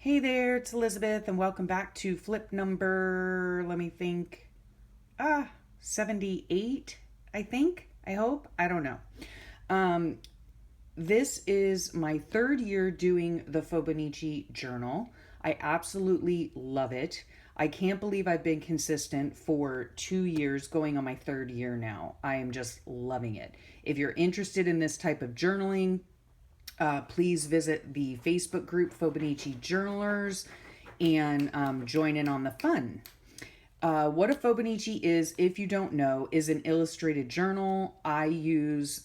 Hey there, it's Elizabeth, and welcome back to flip number, let me think, 78, I think, I hope, I don't know. Um, this is my third year doing the Fobonichi journal. I absolutely love it. I can't believe I've been consistent for 2 years, going on my third year now. I am just loving it. If you're interested in this type of journaling, please visit the Facebook group Fobonichi Journalers and join in on the fun. What a Fobonichi is, if you don't know, is an illustrated journal. I use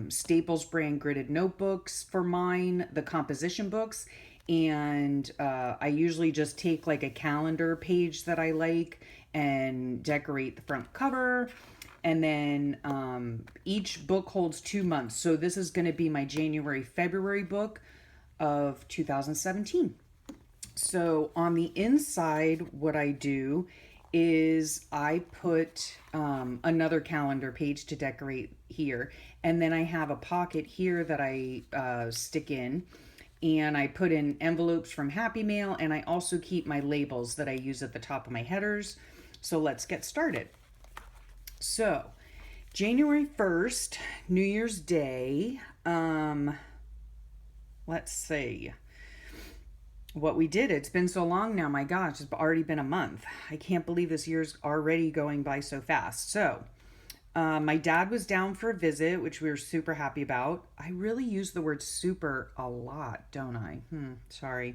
Staples brand gridded notebooks for mine, the composition books, and I usually just take like a calendar page that I like and decorate the front cover. And then each book holds 2 months. So this is going to be my January, February book of 2017. So on the inside, what I do is I put another calendar page to decorate here. And then I have a pocket here that I stick in. And I put in envelopes from Happy Mail. And I also keep my labels that I use at the top of my headers. So let's get started. So, January 1st, New Year's Day, let's see what we did. It's been so long now, my gosh, it's already been a month. I can't believe this year's already going by so fast. So, my dad was down for a visit, which we were super happy about. I really use the word super a lot, don't I? Sorry.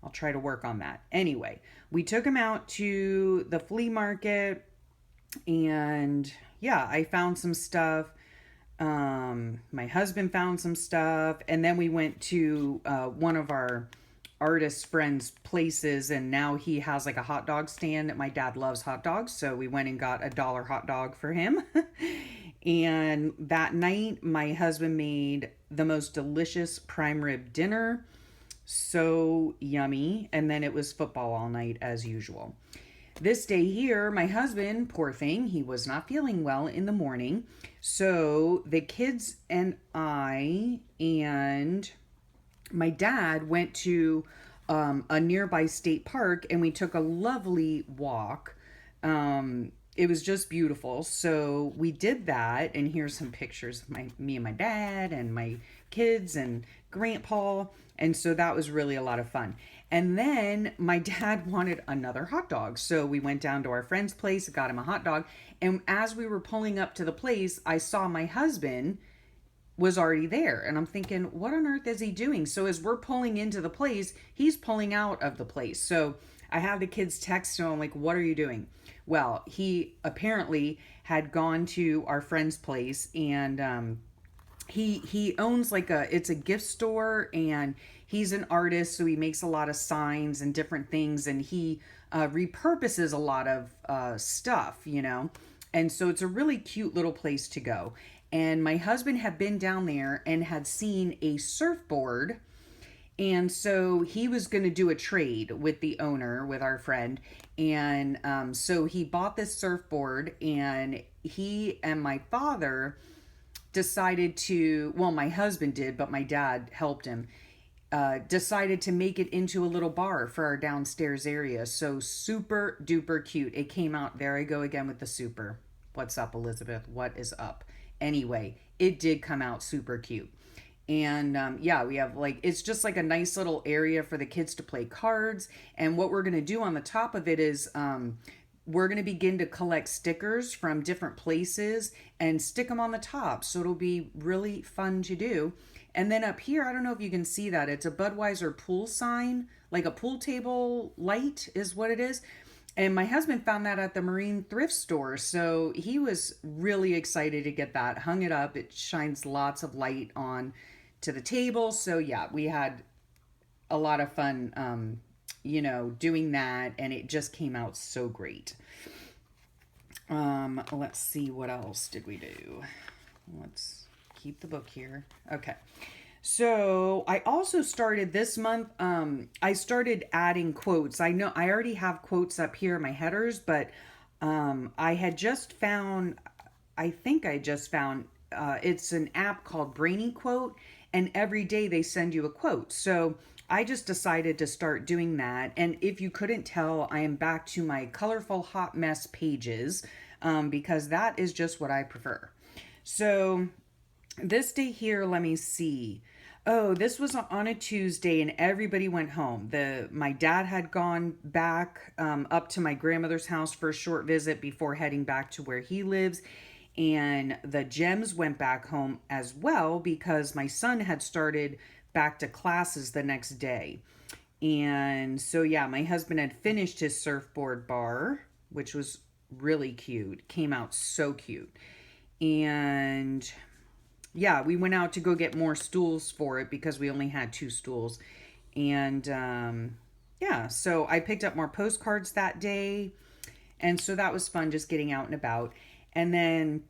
I'll try to work on that. Anyway, we took him out to the flea market and yeah, I found some stuff. My husband found some stuff, and then we went to one of our artist friends' places, and now he has like a hot dog stand. My dad loves hot dogs, so we went and got $1 hot dog for him. And that night, my husband made the most delicious prime rib dinner. So yummy. And then it was football all night as usual. This day here, my husband, poor thing, he was not feeling well in the morning. So the kids and I and my dad went to a nearby state park and we took a lovely walk. It was just beautiful. So we did that, and here's some pictures of me and my dad and my kids and grandpa. And so that was really a lot of fun. And then my dad wanted another hot dog. So we went down to our friend's place, got him a hot dog. And as we were pulling up to the place, I saw my husband was already there. And I'm thinking, what on earth is he doing? So as we're pulling into the place, he's pulling out of the place. So I have the kids text him, like, what are you doing? Well, he apparently had gone to our friend's place, and he owns like it's a gift store, and he's an artist, so he makes a lot of signs and different things, and he repurposes a lot of stuff. And so it's a really cute little place to go. And my husband had been down there and had seen a surfboard, and so he was going to do a trade with the owner, with our friend. And so he bought this surfboard, and he and my father decided to, well, my husband did, but my dad helped him, decided to make it into a little bar for our downstairs area. So super duper cute. It came out, there I go again with the super. What's up, Elizabeth? What is up? Anyway, it did come out super cute. And yeah, we have like, it's just like a nice little area for the kids to play cards. And what we're going to do on the top of it is we're going to begin to collect stickers from different places and stick them on the top. So it'll be really fun to do. And then up here, I don't know if you can see that. It's a Budweiser pool sign, like a pool table light is what it is. And my husband found that at the Marine thrift store. So he was really excited to get that, hung it up. It shines lots of light on to the table. So yeah, we had a lot of fun, doing that. And it just came out so great. Let's see, what else did we do? Let's keep the book here. Okay. So I also started this month, I started adding quotes. I know I already have quotes up here in my headers, but I had just found, I think I just found, it's an app called Brainy Quote, and every day they send you a quote. So I just decided to start doing that. And if you couldn't tell, I am back to my colorful hot mess pages, because that is just what I prefer. So this day here, let me see. Oh, this was on a Tuesday, and everybody went home. The My dad had gone back up to my grandmother's house for a short visit before heading back to where he lives, and the Gems went back home as well because my son had started back to classes the next day. And so yeah, my husband had finished his surfboard bar, which was really cute. Came out so cute. And yeah, we went out to go get more stools for it because we only had two stools. And yeah, so I picked up more postcards that day. And so that was fun just getting out and about. And then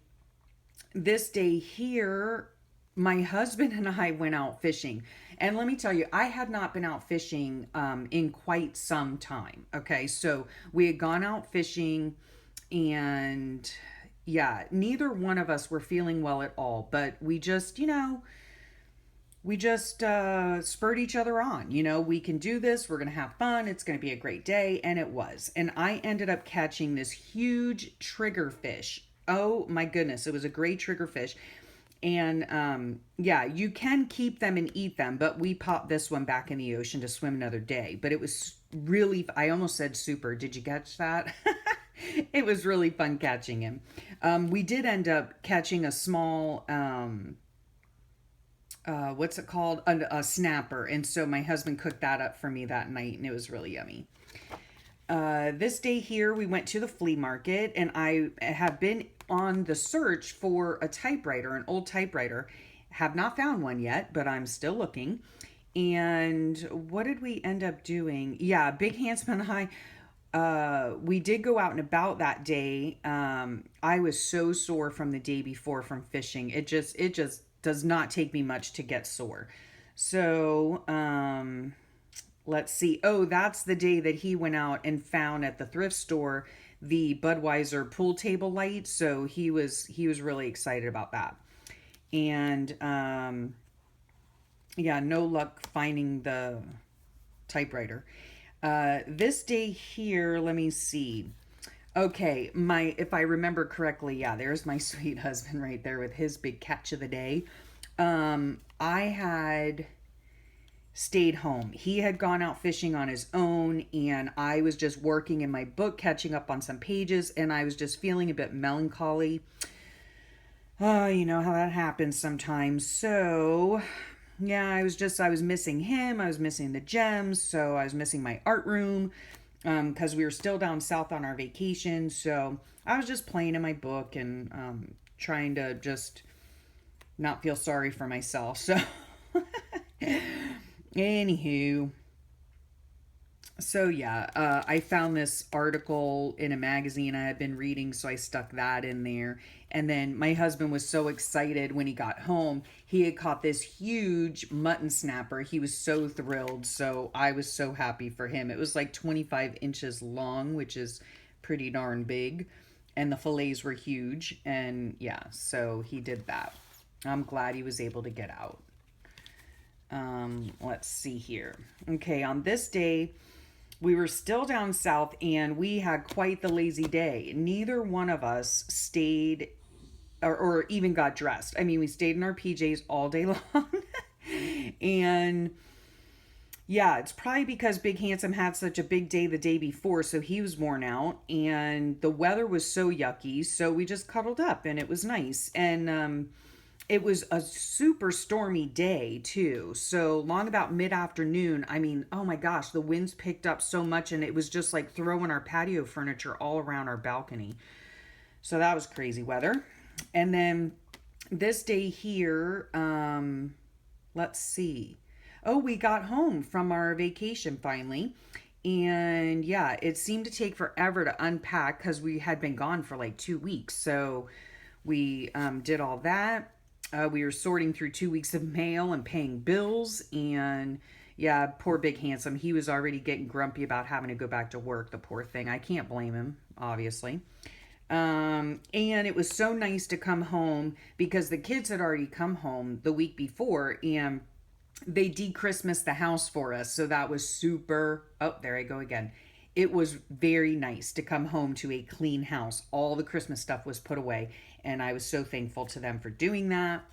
this day here, my husband and I went out fishing. And let me tell you, I had not been out fishing in quite some time. Okay, so we had gone out fishing, and yeah, neither one of us were feeling well at all, but we just, we just spurred each other on. We can do this. We're going to have fun. It's going to be a great day. And it was. And I ended up catching this huge trigger fish. Oh my goodness. It was a great trigger fish. And yeah, you can keep them and eat them, but we popped this one back in the ocean to swim another day. But it was really, I almost said super. Did you catch that? It was really fun catching him. We did end up catching a small, what's it called? A snapper. And so my husband cooked that up for me that night, and it was really yummy. This day here, we went to the flea market, and I have been on the search for a typewriter, an old typewriter. Have not found one yet, but I'm still looking. And what did we end up doing? Yeah, Big Handsome and we did go out and about that day. I was so sore from the day before from fishing. It just does not take me much to get sore. So, let's see. Oh, that's the day that he went out and found at the thrift store the Budweiser pool table light. So he was really excited about that. And yeah, no luck finding the typewriter. This day here, let me see. Okay, if I remember correctly, yeah, there's my sweet husband right there with his big catch of the day. I had stayed home. He had gone out fishing on his own, and I was just working in my book, catching up on some pages, and I was just feeling a bit melancholy. Oh, you know how that happens sometimes. So, yeah, I was missing him. I was missing the Gems. So I was missing my art room because we were still down south on our vacation. So I was just playing in my book and trying to just not feel sorry for myself. So, anywho. So yeah, I found this article in a magazine I had been reading, so I stuck that in there. And then my husband was so excited when he got home. He had caught this huge mutton snapper. He was so thrilled. So I was so happy for him. It was like 25 inches long, which is pretty darn big. And the fillets were huge. And yeah, so he did that. I'm glad he was able to get out. Let's see here. Okay, on this day, we were still down south, and we had quite the lazy day. Neither one of us stayed or even got dressed. I mean, we stayed in our PJs all day long. And yeah, it's probably because Big Handsome had such a big day the day before, so he was worn out, and the weather was so yucky, so we just cuddled up, and it was nice. And it was a super stormy day too. So long about mid-afternoon, I mean, oh my gosh, the winds picked up so much, and it was just like throwing our patio furniture all around our balcony. So that was crazy weather. And then this day here, let's see. Oh, we got home from our vacation finally. And yeah, it seemed to take forever to unpack because we had been gone for like 2 weeks. So we did all that. We were sorting through 2 weeks of mail and paying bills. And yeah, poor Big Handsome. He was already getting grumpy about having to go back to work. The poor thing. I can't blame him, obviously. And it was so nice to come home because the kids had already come home the week before. And they de-Christmased the house for us. So that was super. Oh, there I go again. It was very nice to come home to a clean house. All the Christmas stuff was put away, and I was so thankful to them for doing that.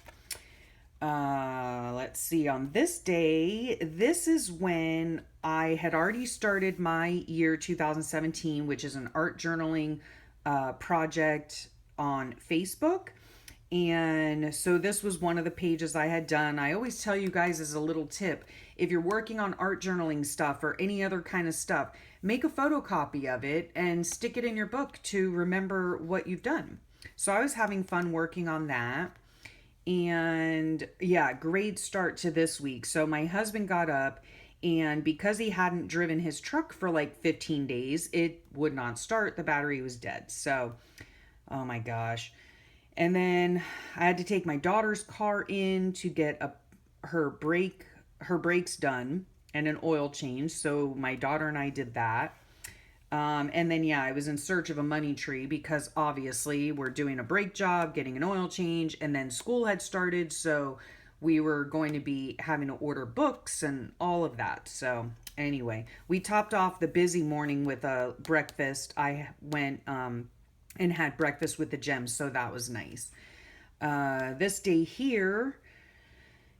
Let's see. On this day, this is when I had already started my year 2017, which is an art journaling project on Facebook. And so this was one of the pages I had done. I always tell you guys as a little tip, if you're working on art journaling stuff or any other kind of stuff, make a photocopy of it and stick it in your book to remember what you've done. So I was having fun working on that. And yeah, great start to this week. So my husband got up, and because he hadn't driven his truck for like 15 days, it would not start. The battery was dead. So, oh my gosh. And then I had to take my daughter's car in to get her brakes done and an oil change. So my daughter and I did that. And then, yeah, I was in search of a money tree because obviously we're doing a brake job, getting an oil change, and then school had started. So we were going to be having to order books and all of that. So, anyway, we topped off the busy morning with a breakfast. I went and had breakfast with the gems. So that was nice. This day here,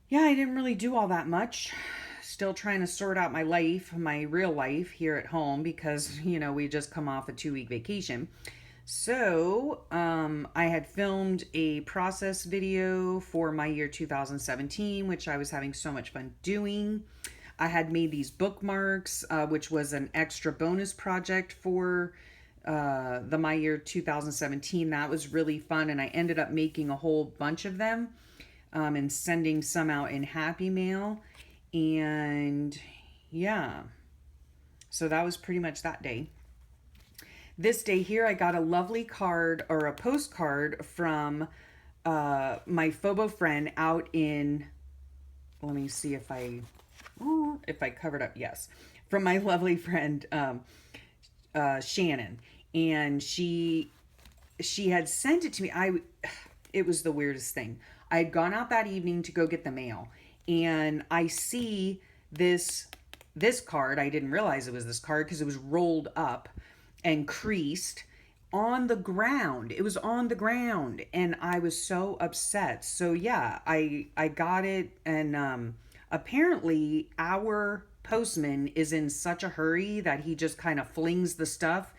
yeah, I didn't really do all that much. Still trying to sort out my life, my real life here at home because, we just come off a 2-week vacation. So, I had filmed a process video for my year 2017, which I was having so much fun doing. I had made these bookmarks, which was an extra bonus project for the my year 2017. That was really fun, and I ended up making a whole bunch of them and sending some out in Happy Mail. And yeah, so that was pretty much that day. This day here, I got a lovely card or a postcard from my Phobo friend out in, let me see if I covered up. Yes, from my lovely friend Shannon, and she had sent it to me. It was the weirdest thing. I had gone out that evening to go get the mail, and I see this card. I didn't realize it was this card because it was rolled up and creased on the ground. It was on the ground, and I was so upset. So yeah, I got it, and apparently our postman is in such a hurry that he just kind of flings the stuff,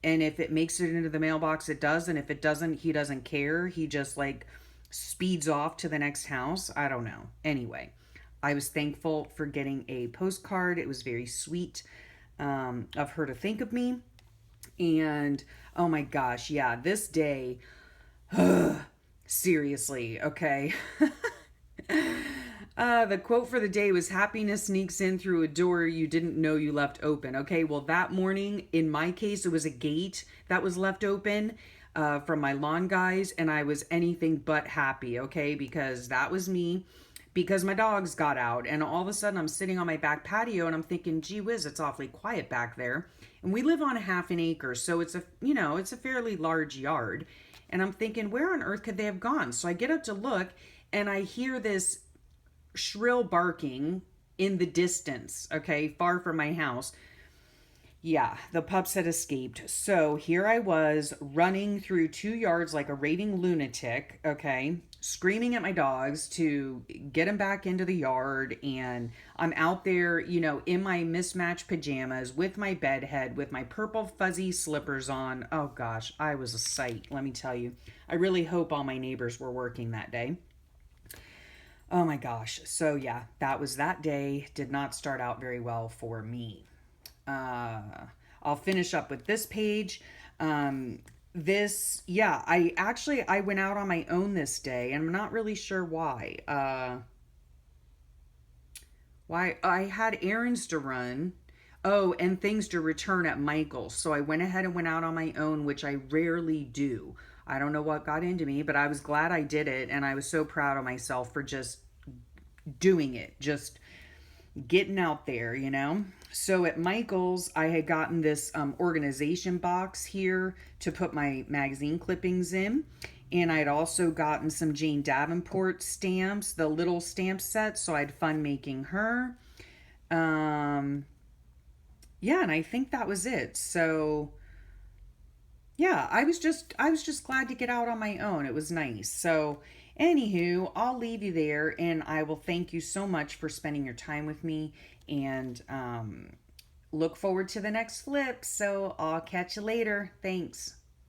and if it makes it into the mailbox, it does, and if it doesn't, he doesn't care. He just like speeds off to the next house. I don't know. Anyway, I was thankful for getting a postcard. It was very sweet of her to think of me. And oh my gosh, yeah, this day, seriously, okay. The quote for the day was happiness sneaks in through a door you didn't know you left open. Okay, well, that morning, in my case, it was a gate that was left open from my lawn guys, and I was anything but happy, okay, because that was me. Because my dogs got out, and all of a sudden I'm sitting on my back patio and I'm thinking, gee whiz, it's awfully quiet back there. And we live on half an acre, so it's a fairly large yard. And I'm thinking, where on earth could they have gone? So I get up to look, and I hear this shrill barking in the distance, okay, far from my house. Yeah, the pups had escaped. So here I was running through 2 yards like a raving lunatic, okay, screaming at my dogs to get them back into the yard. And I'm out there, in my mismatched pajamas with my bed head, with my purple fuzzy slippers on. Oh gosh, I was a sight, let me tell you. I really hope all my neighbors were working that day. Oh my gosh. So yeah, that was that day. Did not start out very well for me. I'll finish up with this page. I went out on my own this day, and I'm not really sure why. Why I had errands to run. Oh, and things to return at Michael's. So I went ahead and went out on my own, which I rarely do. I don't know what got into me, but I was glad I did it, and I was so proud of myself for just doing it, just getting out there. So at Michael's, I had gotten this organization box here to put my magazine clippings in. And I'd also gotten some Jane Davenport stamps, the little stamp set, so I had fun making her. Um, yeah, and I think that was it. So yeah, I was just glad to get out on my own. It was nice. So anywho, I'll leave you there, and I will thank you so much for spending your time with me, and look forward to the next flip. So I'll catch you later. Thanks.